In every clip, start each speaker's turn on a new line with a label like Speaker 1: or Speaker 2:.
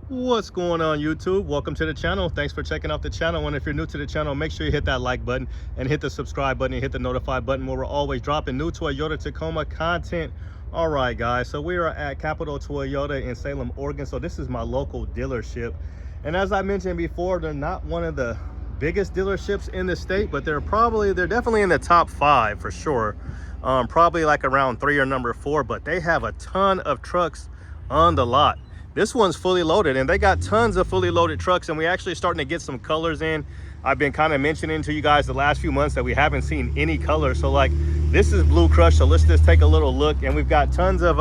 Speaker 1: What's going on, YouTube? Welcome to the channel. Thanks for checking out the channel. And if you're new to the channel, make sure you hit that like button and hit the subscribe button and hit the notify button, where we're always dropping new Toyota Tacoma content. All right, guys, so we are at Capital Toyota in Salem, Oregon. So this is my local dealership, and as I mentioned before, they're not one of the biggest dealerships in the state, but they're definitely in the top 5 for sure. Probably like around 3 or number 4, but they have a ton of trucks on the lot. This one's fully loaded, and they got tons of fully loaded trucks, and we actually starting to get some colors in. I've been kind of mentioning to you guys the last few months that we haven't seen any color. So like, this is Blue Crush, so let's just take a little look. And we've got tons of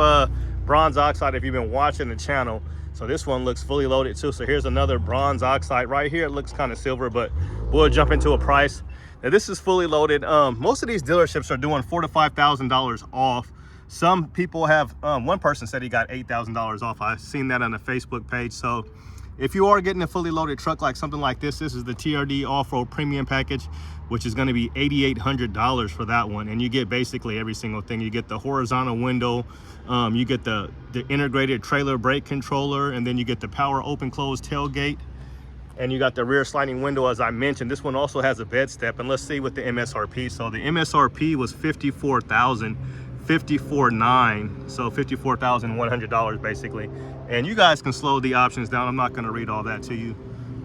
Speaker 1: bronze oxide if you've been watching the channel. So this one looks fully loaded too. So here's another bronze oxide right here. It looks kind of silver, but we'll jump into a price. Now this is fully loaded. Most of these dealerships are doing $4,000 to $5,000 off. Some people have, one person said he got $8,000 off. I've seen that on the Facebook page. So if you are getting a fully loaded truck like something like this is the TRD off-road premium package, which is going to be $8,800 for that one. And you get basically every single thing. You get the horizontal window, you get the integrated trailer brake controller, and then you get the power open close tailgate, and you got the rear sliding window. As I mentioned, this one also has a bed step. And let's see what the MSRP. So the MSRP was $54,900, so $54,100 basically. And you guys can slow the options down. I'm not going to read all that to you,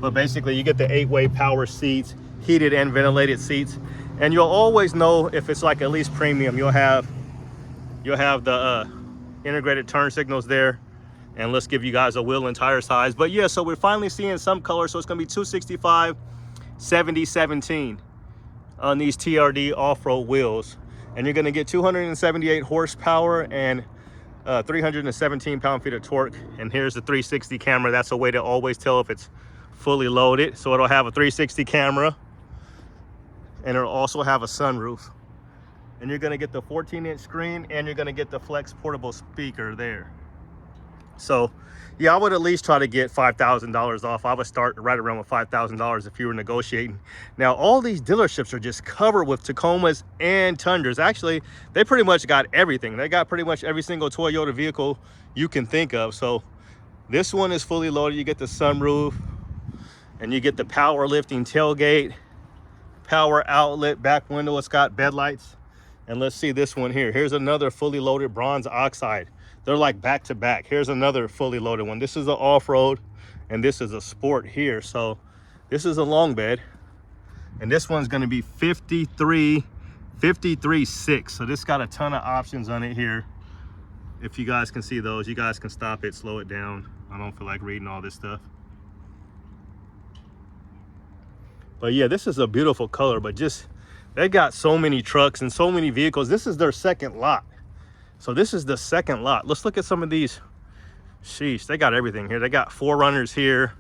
Speaker 1: but basically you get the 8-way power seats, heated and ventilated seats, and you'll always know if it's like at least premium. You'll have the integrated turn signals there. And let's give you guys a wheel and tire size. But yeah, so we're finally seeing some color. So it's going to be 265 70 17 on these TRD off-road wheels. And you're going to get 278 horsepower and 317 pound-feet of torque. And here's the 360 camera. That's a way to always tell if it's fully loaded. So it'll have a 360 camera, and it'll also have a sunroof. And you're going to get the 14-inch screen, and you're going to get the flex portable speaker there. So yeah, I would at least try to get $5,000 off. I would start right around with $5,000 if you were negotiating. Now, all these dealerships are just covered with Tacomas and Tundras. Actually, they pretty much got everything. They got pretty much every single Toyota vehicle you can think of. So this one is fully loaded. You get the sunroof, and you get the power lifting tailgate, power outlet, back window. It's got bed lights. And let's see this one here. Here's another fully loaded bronze oxide. They're like back to back. Here's another fully loaded one. This is an off-road, and this is a sport here. So this is a long bed, and this one's going to be 53.6. So this got a ton of options on it here. If you guys can see those, you guys can stop it, slow it down. I don't feel like reading all this stuff. But yeah, this is a beautiful color, but just, they got so many trucks and so many vehicles. This is their second lot. So this is the second lot. Let's look at some of these. Sheesh, they got everything here. They got 4Runners here.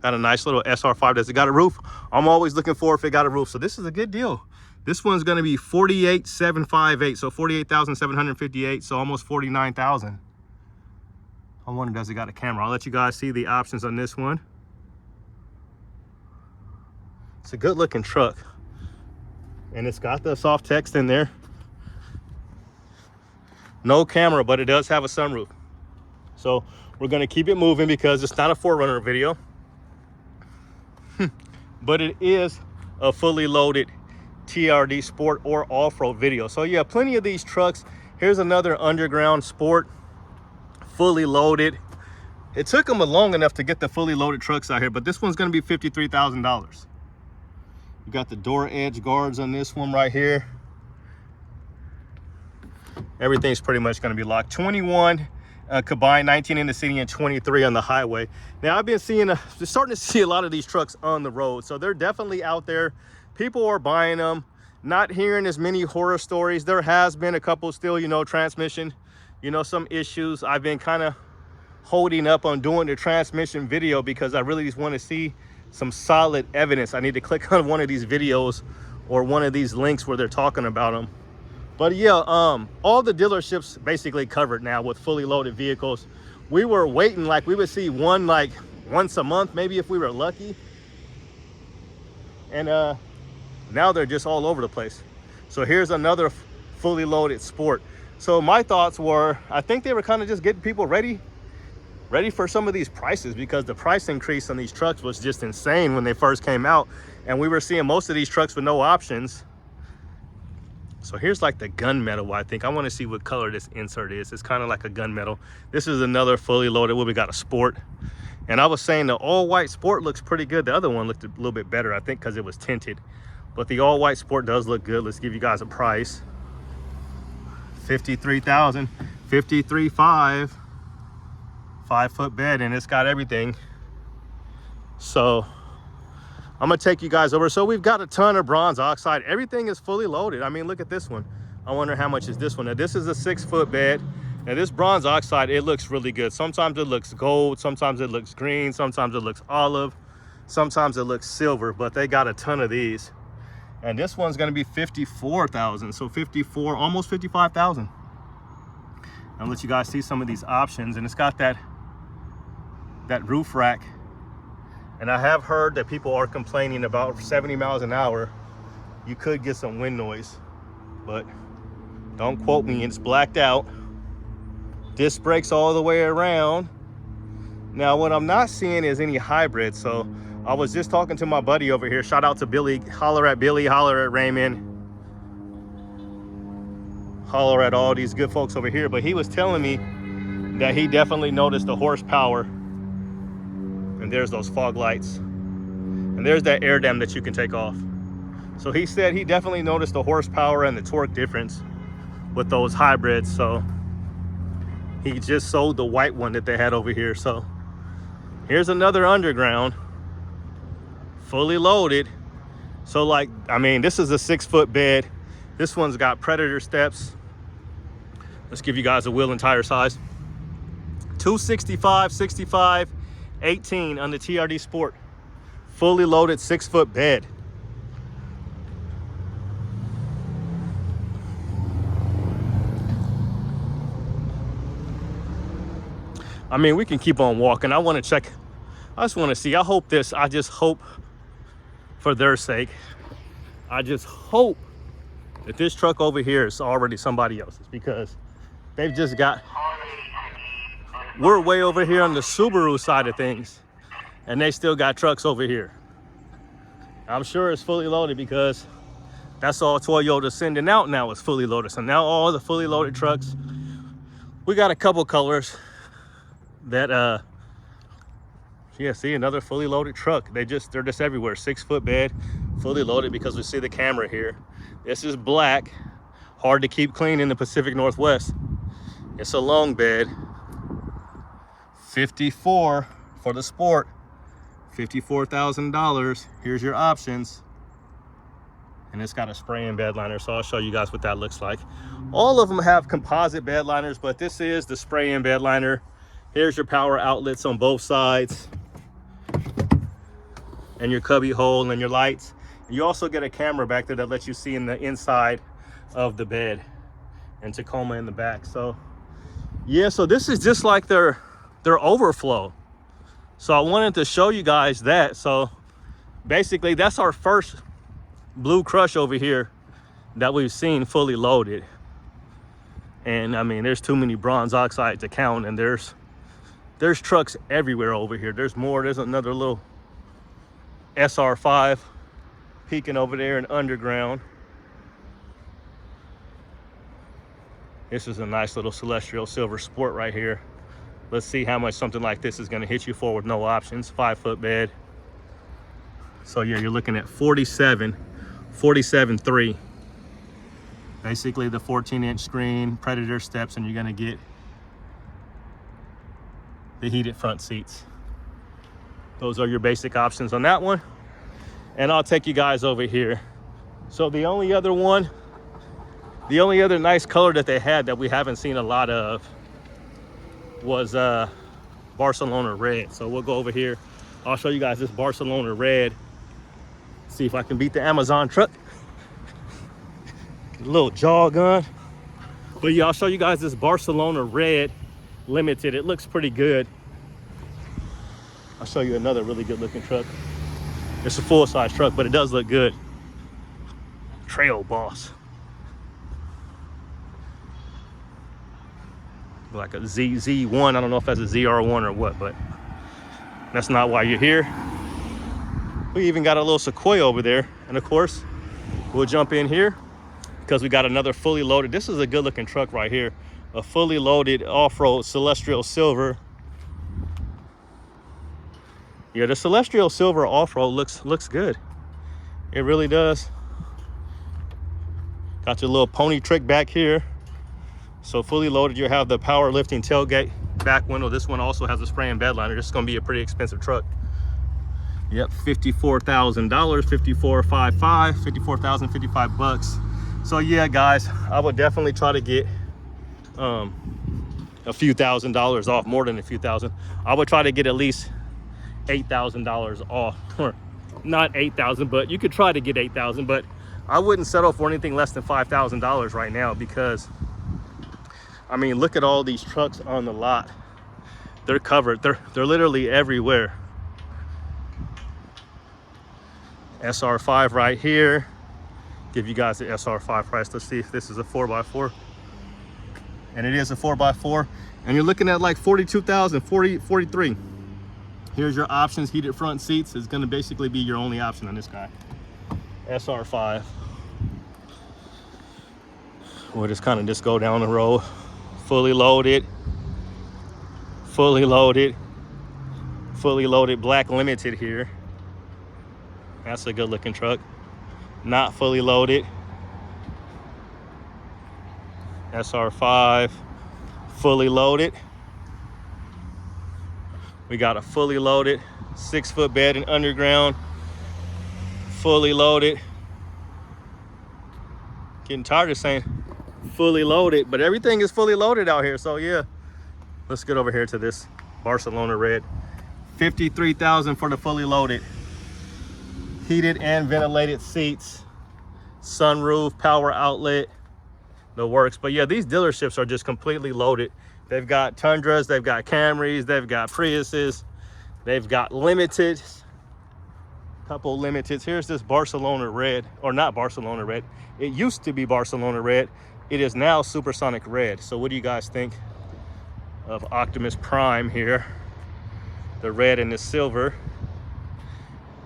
Speaker 1: Got a nice little SR5. Does it got a roof? I'm always looking for if it got a roof. So this is a good deal. This one's going to be 48,758. So 48,758. So almost 49,000. I wonder, does it got a camera? I'll let you guys see the options on this one. It's a good looking truck, and it's got the soft text in there. No camera, but it does have a sunroof. So we're going to keep it moving because it's not a 4Runner video. But it is a fully loaded TRD sport or off-road video. So yeah, plenty of these trucks. Here's another underground sport, fully loaded. It took them long enough to get the fully loaded trucks out here, but this one's going to be $53,000. You got the door edge guards on this one right here. Everything's pretty much going to be locked. 21 combined, 19 in the city, and 23 on the highway. Now, I've been starting to see a lot of these trucks on the road. So they're definitely out there. People are buying them. Not hearing as many horror stories. There has been a couple still, transmission, some issues. I've been kind of holding up on doing the transmission video because I really just want to see some solid evidence. I need to click on one of these videos or one of these links where they're talking about them. But yeah, all the dealerships basically covered now with fully loaded vehicles. We were waiting, like we would see one like once a month, maybe if we were lucky. And now they're just all over the place. So here's another fully loaded sport. So my thoughts were, I think they were kind of just getting people ready ready for some of these prices, because the price increase on these trucks was just insane when they first came out, and we were seeing most of these trucks with no options. So here's like the gunmetal. I think I want to see what color this insert is. It's kind of like a gunmetal. This is another fully loaded where we got a sport, and I was saying the all white sport looks pretty good. The other one looked a little bit better, I think, because it was tinted, but the all white sport does look good. Let's give you guys a price. 53,000, 53.5, 5-foot bed, and it's got everything. So I'm gonna take you guys over. So we've got a ton of bronze oxide. Everything is fully loaded. I mean, look at this one. I wonder how much is this one. Now this is a 6-foot bed. Now this bronze oxide, it looks really good. Sometimes it looks gold, sometimes it looks green, sometimes it looks olive, sometimes it looks silver, but they got a ton of these. And this one's gonna be 54,000. So 54, almost 55,000. I'll let you guys see some of these options. And it's got that roof rack. And I have heard that people are complaining about 70 miles an hour. You could get some wind noise, but don't quote me, it's blacked out. Disc brakes all the way around. Now, what I'm not seeing is any hybrid. So I was just talking to my buddy over here. Shout out to Billy. Holler at Billy, holler at Raymond, holler at all these good folks over here. But he was telling me that he definitely noticed the horsepower. And there's those fog lights. And there's that air dam that you can take off. So he said he definitely noticed the horsepower and the torque difference with those hybrids. So he just sold the white one that they had over here. So here's another underground, fully loaded. So like, I mean, this is a 6-foot bed. This one's got Predator steps. Let's give you guys a wheel and tire size. 265, 65, 18 on the TRD Sport. Fully loaded 6-foot bed. I mean, we can keep on walking. I want to check. I just want to see. I just hope for their sake, I just hope that this truck over here is already somebody else's, because they've just got, we're way over here on the Subaru side of things, and they still got trucks over here. I'm sure it's fully loaded, because that's all Toyota's sending out now is fully loaded. So now all the fully loaded trucks, we got a couple colors that yeah, see, another fully loaded truck. They're just everywhere. 6-foot bed, fully loaded, because we see the camera here. This is black, hard to keep clean in the Pacific Northwest. It's a long bed. 54 for the Sport, $54,000. Here's your options. And it's got a spray-in bed liner, so I'll show you guys what that looks like. All of them have composite bed liners, but this is the spray-in bed liner. Here's your power outlets on both sides, and your cubby hole and your lights. You also get a camera back there that lets you see in the inside of the bed, and Tacoma in the back. So yeah, so this is just like their overflow. So I wanted to show you guys that. So basically that's our first Blue Crush over here that we've seen fully loaded. And I mean, there's too many bronze oxide to count, and there's trucks everywhere over here. There's more. There's another little SR5 peeking over there in underground. This is a nice little Celestial Silver Sport right here. Let's see how much something like this is going to hit you for with no options. 5-foot bed. So yeah, you're looking at 47.3. Basically the 14-inch screen, Predator steps, and you're going to get the heated front seats. Those are your basic options on that one. And I'll take you guys over here. So the only other nice color that they had that we haven't seen a lot of was Barcelona red. So we'll go over here. I'll show you guys this Barcelona red. See if I can beat the Amazon truck. A little jaw gun. But yeah, I'll show you guys this Barcelona red limited. It looks pretty good. I'll show you another really good looking truck. It's a full-size truck, but it does look good. Trail Boss. like a Z1. I don't know if that's a ZR1 or what, but that's not why you're here. We even got a little Sequoia over there. And of course, we'll jump in here because we got another fully loaded. This is a good looking truck right here. A fully loaded off-road Celestial Silver. Yeah, the Celestial Silver off-road looks good. It really does. Got your little pony trick back here. So fully loaded, you have the power lifting tailgate, back window. This one also has a spray and bed liner. This is gonna be a pretty expensive truck. Yep, $54,000, $54,555, $54,000, $55. So yeah, guys, I would definitely try to get a few $1,000s off, more than a few thousand. I would try to get at least $8,000 off, or not 8,000, but you could try to get 8,000, but I wouldn't settle for anything less than $5,000 right now, because I mean, look at all these trucks on the lot. They're covered. They're literally everywhere. SR5 right here. Give you guys the SR5 price. Let's see if this is a 4x4. And it is a 4x4. And you're looking at like 42,000, 43. Here's your options. Heated front seats is going to basically be your only option on this guy. SR5. We'll just kind of just go down the road. Fully loaded, fully loaded, fully loaded black limited here. That's a good looking truck. Not fully loaded. SR5, fully loaded. We got a fully loaded 6-foot bed and underground, fully loaded. Getting tired of saying fully loaded, but everything is fully loaded out here. So yeah, let's get over here to this Barcelona red. 53,000 for the fully loaded, heated and ventilated seats, sunroof, power outlet, the works. But yeah, these dealerships are just completely loaded. They've got Tundras, they've got Camrys, they've got Priuses, they've got limiteds, couple limiteds. Here's this Barcelona red, or not Barcelona red, it used to be Barcelona red. It is now Supersonic red. So what do you guys think of Optimus Prime here? The red and the silver.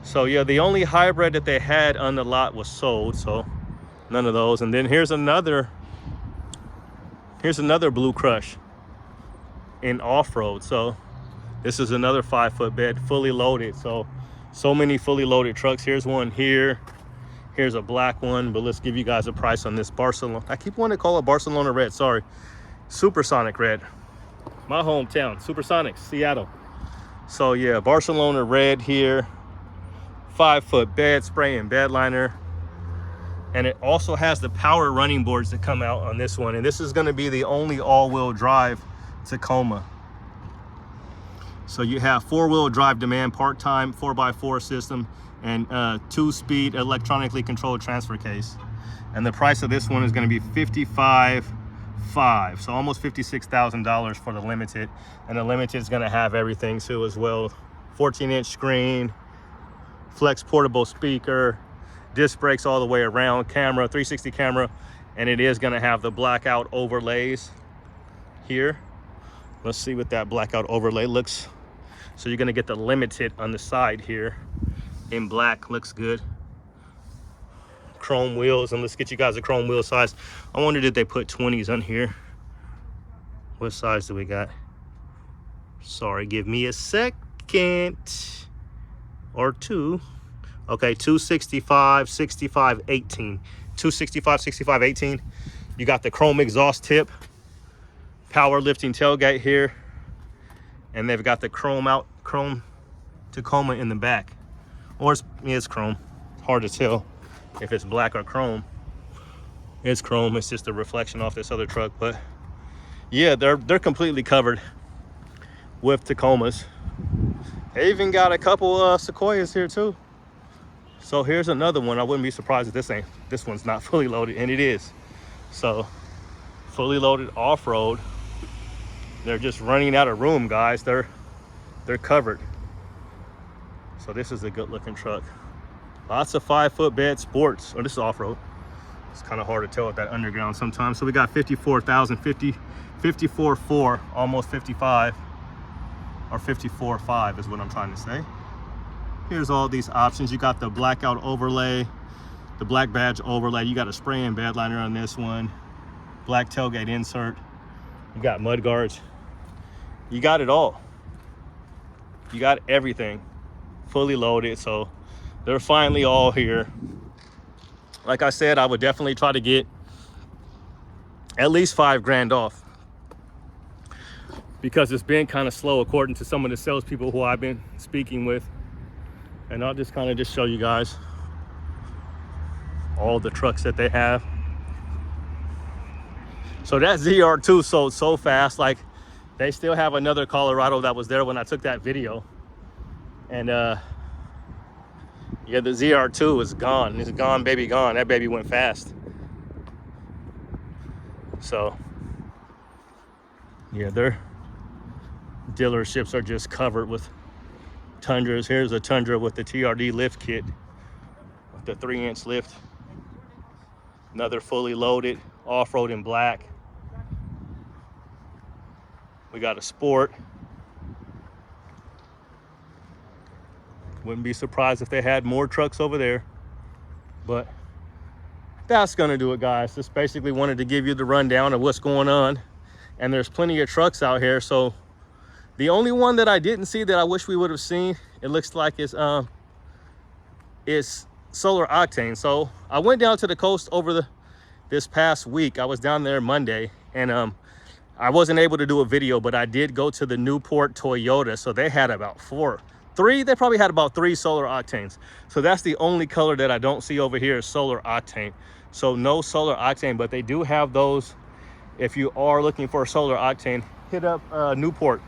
Speaker 1: So yeah, the only hybrid that they had on the lot was sold, so none of those. And then here's another Blue Crush in off-road. So this is another 5-foot bed, fully loaded. So many fully loaded trucks. Here's one here. Here's a black one, but let's give you guys a price on this Barcelona. I keep wanting to call it Barcelona red, sorry. Supersonic red. My hometown, Supersonic, Seattle. So yeah, Barcelona red here. 5-foot bed, spray and bed liner. And it also has the power running boards that come out on this one. And this is gonna be the only all-wheel drive Tacoma. So you have 4-wheel drive demand, part-time 4x4 system, and 2-speed electronically controlled transfer case. And the price of this one is going to be $55,500, so almost $56,000 for the limited. And the limited is going to have everything too as well. 14-inch screen, flex portable speaker, disc brakes all the way around, camera, 360 camera, and it is going to have the blackout overlays here. Let's see what that blackout overlay looks. So you're going to get the limited on the side here in black. Looks good. Chrome wheels, and let's get you guys a chrome wheel size. I wonder, did they put 20s on here? What size do we got? Sorry, give me a second or two. Okay, 265, 65, 18. 265, 65, 18. You got the chrome exhaust tip, power lifting tailgate here, and they've got the chrome Tacoma in the back. Or it's chrome. It's hard to tell if it's black or chrome. It's chrome. It's just a reflection off this other truck. But yeah, they're completely covered with Tacomas. They even got a couple Sequoias here too. So here's another one. I wouldn't be surprised if this one's not fully loaded, and it is. So fully loaded off-road. They're just running out of room, guys. They're covered. So this is a good looking truck. Lots of 5-foot bed sports. Oh, this is off-road. It's kind of hard to tell with that underground sometimes. So we got 54,000, 54.4, almost 55, or 54.5 is what I'm trying to say. Here's all these options. You got the blackout overlay, the black badge overlay. You got a spray and bed liner on this one, black tailgate insert. You got mud guards. You got it all. You got everything fully loaded. So they're finally all here. Like I said, I would definitely try to get at least $5 grand off, because it's been kind of slow according to some of the salespeople who I've been speaking with. And I'll just kind of show you guys all the trucks that they have. So that ZR2 sold so fast. Like, they still have another Colorado that was there when I took that video. And yeah, the ZR2 is gone. It's gone, baby, gone. That baby went fast. So yeah, their dealerships are just covered with Tundras. Here's a Tundra with the TRD lift kit, with the 3-inch lift. Another fully loaded off-road in black. We got a Sport. Wouldn't be surprised if they had more trucks over there. But that's gonna do it, guys. Just basically wanted to give you the rundown of what's going on. And there's plenty of trucks out here. So the only one that I didn't see that I wish we would have seen, it looks like it's Solar Octane. So I went down to the coast over this past week. I was down there Monday, and I wasn't able to do a video, but I did go to the Newport Toyota. So they had about they probably had about 3 Solar Octanes. So that's the only color that I don't see over here is Solar Octane. So no Solar Octane, but they do have those. If you are looking for a Solar Octane, hit up Newport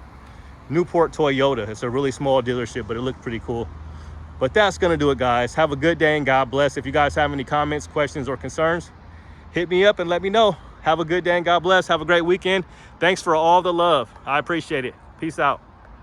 Speaker 1: Toyota. It's a really small dealership, but it looked pretty cool. But that's gonna do it, guys. Have a good day and God bless. If you guys have any comments, questions, or concerns, hit me up and let me know. Have a good day and God bless. Have a great weekend. Thanks for all the love. I appreciate it. Peace out.